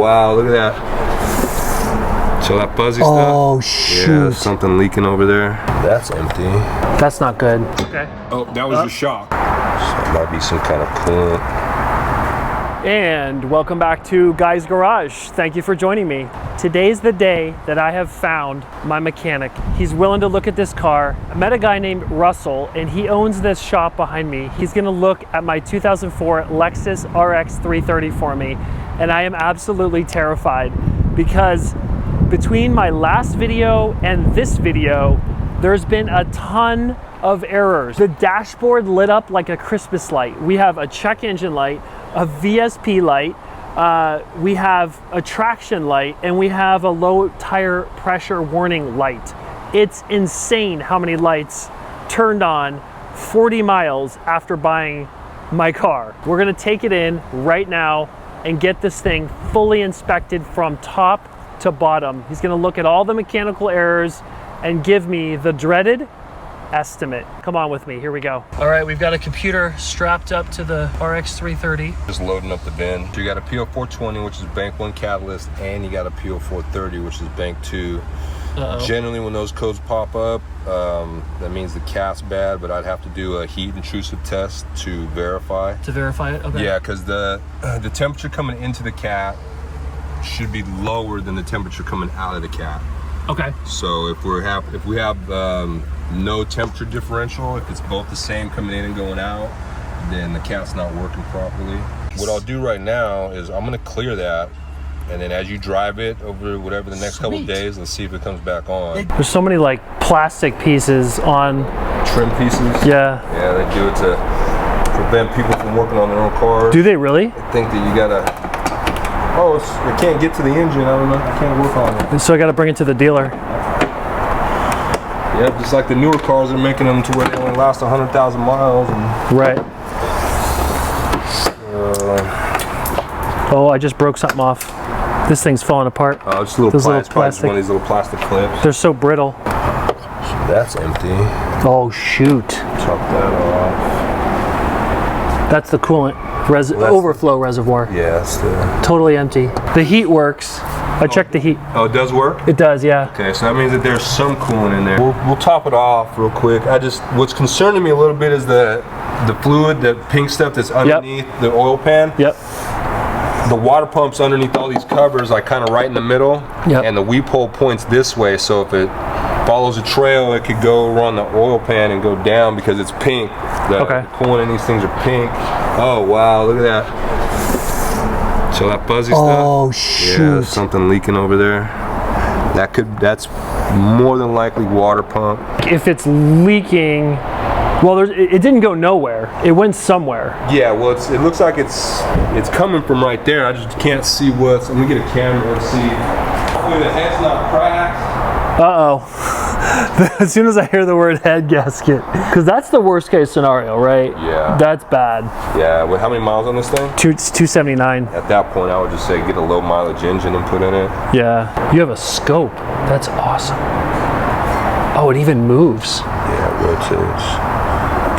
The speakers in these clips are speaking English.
Wow, look at that. So that fuzzy stuff? Oh, shoot. Yeah, there's something leaking over there. That's empty. That's not good. Okay. Oh, that was your shock. So it might be some kind of coolant. And welcome back to Guy's Garage. Thank you for joining me. Today's the day that I have found my mechanic. He's willing to look at this car. I met a guy named Russell, and he owns this shop behind me. He's gonna look at my 2004 Lexus RX 330 for me. And I am absolutely terrified because between my last video and this video, there's been a ton of errors. The dashboard lit up like a Christmas light. We have a check engine light, a VSP light, we have a traction light, and we have a low tire pressure warning light. It's insane how many lights turned on 40 miles after buying my car. We're gonna take it in right now and get this thing fully inspected from top to bottom. He's gonna look at all the mechanical errors and give me the dreaded estimate. Come on with me, here we go. All right, we've got a computer strapped up to the RX 330. Just loading up the bin. So you got a PO420, which is bank 1 catalyst, and you got a PO430, which is bank 2. Generally, when those codes pop up, that means the cat's bad, but I'd have to do a heat intrusive test to verify. To verify it? Okay. Yeah, because the temperature coming into the cat should be lower than the temperature coming out of the cat. Okay. So if we have no temperature differential, if it's both the same coming in and going out, then the cat's not working properly. What I'll do right now is I'm gonna clear that, and then as you drive it over whatever the next couple of days, let's see if it comes back on. There's so many like plastic pieces on. Trim pieces? Yeah. Yeah, they do it to prevent people from working on their own cars. Do they really? I think that you gotta, it can't get to the engine, I don't know, I can't work on it. So I gotta bring it to the dealer. Yeah, just like the newer cars are making them to where they only last 100,000 miles. And, right. Oh, I just broke something off. This thing's falling apart. Oh, just a little plastic. One of these little plastic clips. They're so brittle. That's empty. Oh, shoot. Chop that off. That's the coolant overflow reservoir. Yeah, that's totally empty. The heat works. I checked the heat. Oh, it does work? It does, yeah. Okay, so that means that there's some coolant in there. We'll top it off real quick. What's concerning me a little bit is the fluid, the pink stuff that's underneath the oil pan. Yep. The water pump's underneath all these covers, like kind of right in the middle. Yep. And the weep hole points this way, so if it follows a trail, it could go around the oil pan and go down because it's pink. The coolant in these things are pink. Oh, wow, look at that. So that fuzzy stuff? Oh, shoot. Yeah, there's something leaking over there. That's more than likely water pump. If it's leaking, well, it didn't go nowhere. It went somewhere. Yeah, well, it looks like it's coming from right there. I just can't see what's. Let me get a camera and see. Hopefully the head's not cracked. Uh-oh. As soon as I hear the word head gasket, because that's the worst case scenario, right? Yeah. That's bad. Yeah, well, how many miles on this thing? 279. At that point, I would just say get a low mileage engine and put in it. Yeah. You have a scope. That's awesome. Oh, it even moves. Yeah, it rotates.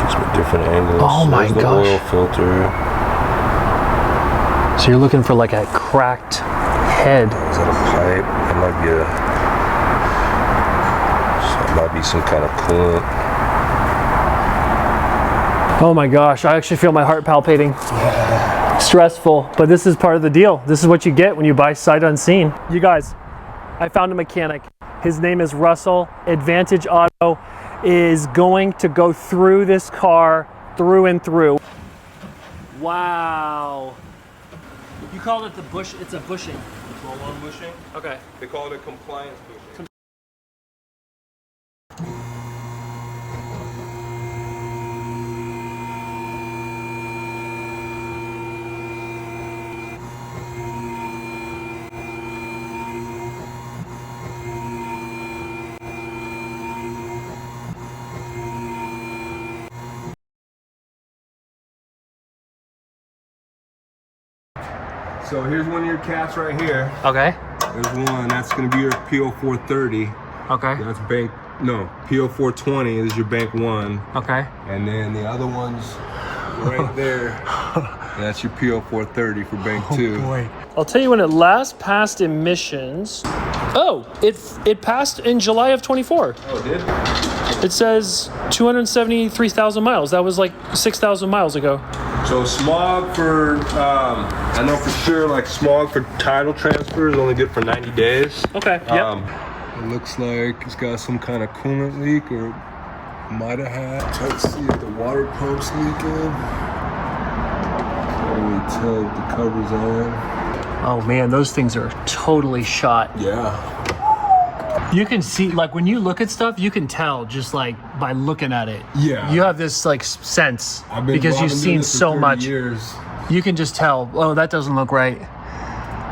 Gives me different angles. Oh my gosh. The oil filter. So you're looking for like a cracked head. Is that a pipe? That might be a... Might be some kind of coolant. Oh my gosh, I actually feel my heart palpating. Yeah. Stressful, but this is part of the deal. This is what you get when you buy sight unseen. You guys, I found a mechanic. His name is Russell. Advantage Auto is going to go through this car through and through. Wow. You called it the bush, it's a bushing. Roll-on bushing? Okay. They call it a compliance bushing. So here's one of your cats right here. Okay. There's one, that's gonna be your PO430. Okay. That's bank, no, PO420 is your bank 1. Okay. And then the other one's right there. And that's your PO430 for bank 2. Boy. I'll tell you when it last passed emissions. Oh, it passed in July of 24. Oh, it did? It says 273,000 miles. That was like 6,000 miles ago. So smog for, I know for sure, like smog for tidal transfer is only good for 90 days. Okay, yep. It looks like it's got some kind of coolant leak, or might have had. Let's see if the water pump's leaking. Can't really tell if the cover's on. Oh man, those things are totally shot. Yeah. You can see, like when you look at stuff, you can tell just like by looking at it. Yeah. You have this like sense Because because you've seen so much. Years. You can just tell, oh, that doesn't look right.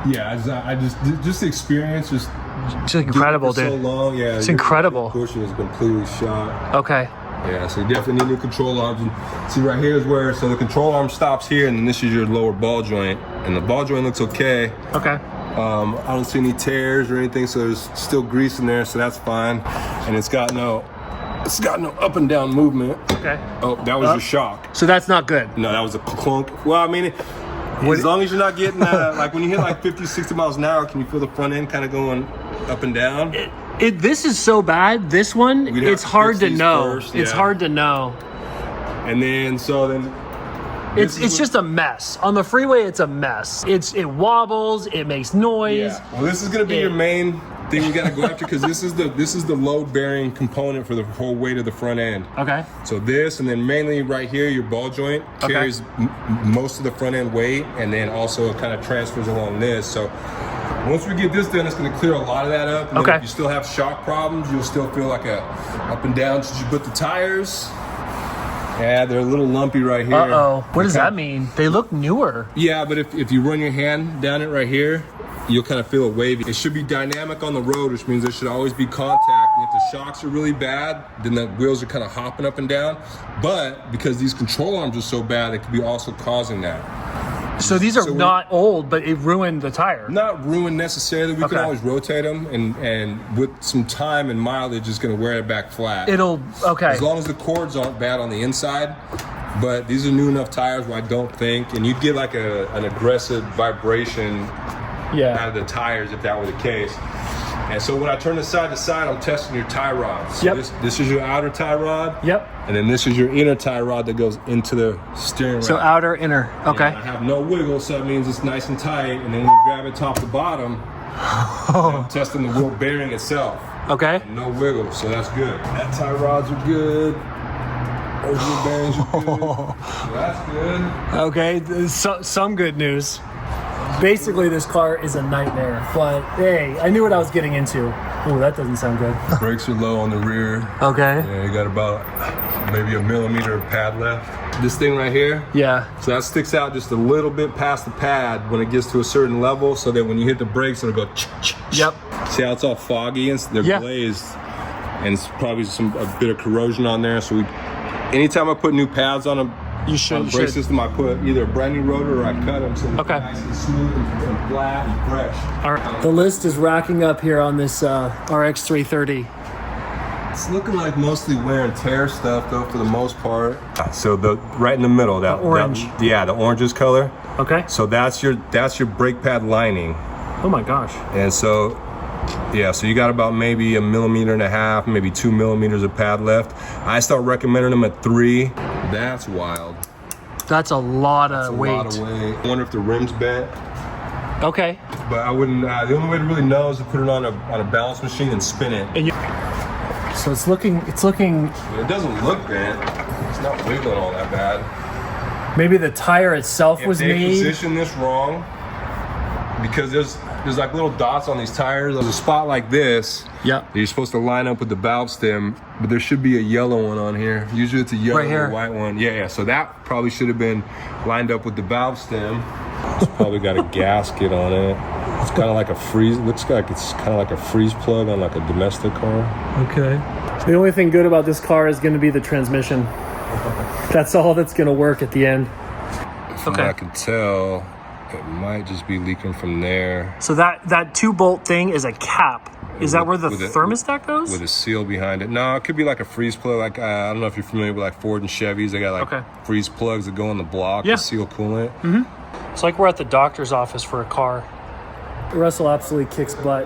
Yeah, I just the experience, just It's incredible, doing it for dude. so long, yeah. It's incredible. Bushing is completely shot. Okay. Yeah, so you definitely need new control arms. And see, right here is where, so the control arm stops here, and then this is your lower ball joint. And the ball joint looks okay. Okay. I don't see any tears or anything, so there's still grease in there, so that's fine. And it's got no up and down movement. Okay. Oh, that was your shock. So that's not good. No, that was a clunk. Well, I mean, as long as you're not getting like when you hit like 50, 60 miles an hour, can you feel the front end kind of going up and down? This is so bad. This one, it's hard to know. First, It's hard to know. And then, It's just a mess. On the freeway, it's a mess. It wobbles, it makes noise. yeah. Well, this is gonna be your main thing you gotta go after, because this is the load bearing component for the whole weight of the front end. Okay. So this, and then mainly right here, your ball joint carries most of the front end weight, and then also it kind of transfers along this. So once we get this done, it's going to clear a lot of that up. And then if you still have shock problems, you'll still feel like a up and down. Did you put the tires? Yeah, they're a little lumpy right here. Uh-oh. What does that mean? They look newer. Yeah, but if you run your hand down it right here, you'll kind of feel a wavy. It should be dynamic on the road, which means there should always be contact. And if the shocks are really bad, then the wheels are kind of hopping up and down. But because these control arms are so bad, it could be also causing that. So these are not old, but it ruined the tire. Not ruined necessarily. We can always rotate them, and with some time and mileage, it's going to wear it back flat. As long as the cords aren't bad on the inside. But these are new enough tires where I don't think, and you'd get like an aggressive vibration out of the tires if that were the case. And so when I turn this side to side, I'm testing your tie rod. So this is your outer tie rod. Yep. And then this is your inner tie rod that goes into the steering rail. So outer, inner. Okay. And I have no wiggle, so that means it's nice and tight. And then when you grab it top to bottom, I'm testing the wheel bearing itself. Okay. No wiggle, so that's good. That tie rods are good. Those wheel bearings are good. So that's good. Okay, some good news. Basically, this car is a nightmare, but hey, I knew what I was getting into. Oh, that doesn't sound good. Brakes are low on the rear. Okay. Yeah, you got about maybe a millimeter of pad left. This thing right here. Yeah. So that sticks out just a little bit past the pad when it gets to a certain level, so that when you hit the brakes, it'll go. Yep. See how it's all foggy and they're glazed, and it's probably a bit of corrosion on there. So anytime I put new pads on them. On the brake system, I put either a brand new rotor or I cut them so they're nice and smooth and flat and fresh. All right. The list is racking up here on this RX 330. It's looking like mostly wear and tear stuff though, for the most part. So right in the middle, that orange. The orangish color. Okay. So that's your brake pad lining. Oh my gosh. And so. Yeah, so you got about maybe 1.5 millimeters, maybe 2 millimeters of pad left. I start recommending them at 3. That's wild. That's a lot of weight. I wonder if the rim's bent. Okay. But I wouldn't. The only way to really know is to put it on a balance machine and spin it. So it's looking. It doesn't look bent. It's not wiggling all that bad. Maybe the tire itself was made. If they position this wrong, because there's like little dots on these tires. There's a spot like this. Yep. You're supposed to line up with the valve stem, but there should be a yellow one on here. Usually it's a yellow or white one. Yeah. So that probably should have been lined up with the valve stem. It's probably got a gasket on it. It's kind of like a freeze. Looks like it's kind of like a freeze plug on like a domestic car. Okay. The only thing good about this car is going to be the transmission. That's all that's going to work at the end. From what I can tell, it might just be leaking from there. So that 2-bolt thing is a cap. Is that where the thermostat goes? With a seal behind it. No, it could be like a freeze plug. Like I don't know if you're familiar with like Ford and Chevys. They got like freeze plugs that go on the block to seal coolant. It's like we're at the doctor's office for a car. Russell absolutely kicks butt.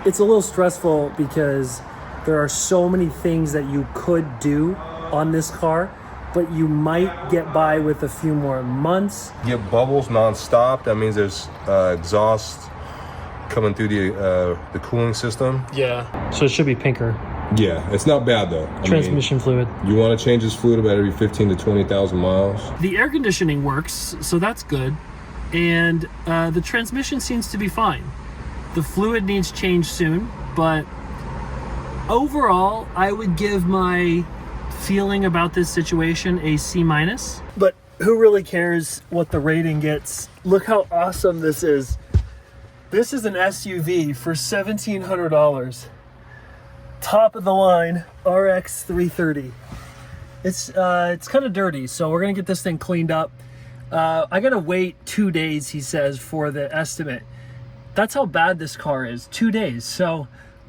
It's a little stressful because there are so many things that you could do on this car, but you might get by with a few more months. Get bubbles nonstop. That means there's exhaust coming through the cooling system. Yeah. So it should be pinker. Yeah, it's not bad though. Transmission fluid. You want to change this fluid about every 15 to 20,000 miles. The air conditioning works, so that's good. And the transmission seems to be fine. The fluid needs change soon, but overall, I would give my feeling about this situation a C-. But who really cares what the rating gets? Look how awesome this is. This is an SUV for $1,700. Top of the line RX 330. It's kind of dirty, so we're gonna get this thing cleaned up. I gotta wait 2 days, he says, for the estimate. That's how bad this car is. 2 days. So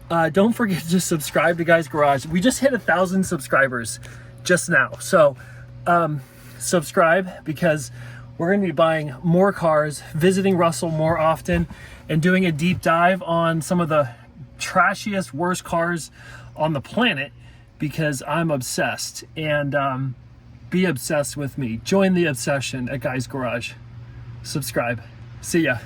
don't forget to subscribe to Guys Garage. We just hit 1,000 subscribers just now. So subscribe, because we're going to be buying more cars, visiting Russell more often, and doing a deep dive on some of the trashiest, worst cars on the planet, because I'm obsessed. And be obsessed with me. Join the obsession at Guys Garage. Subscribe. See ya.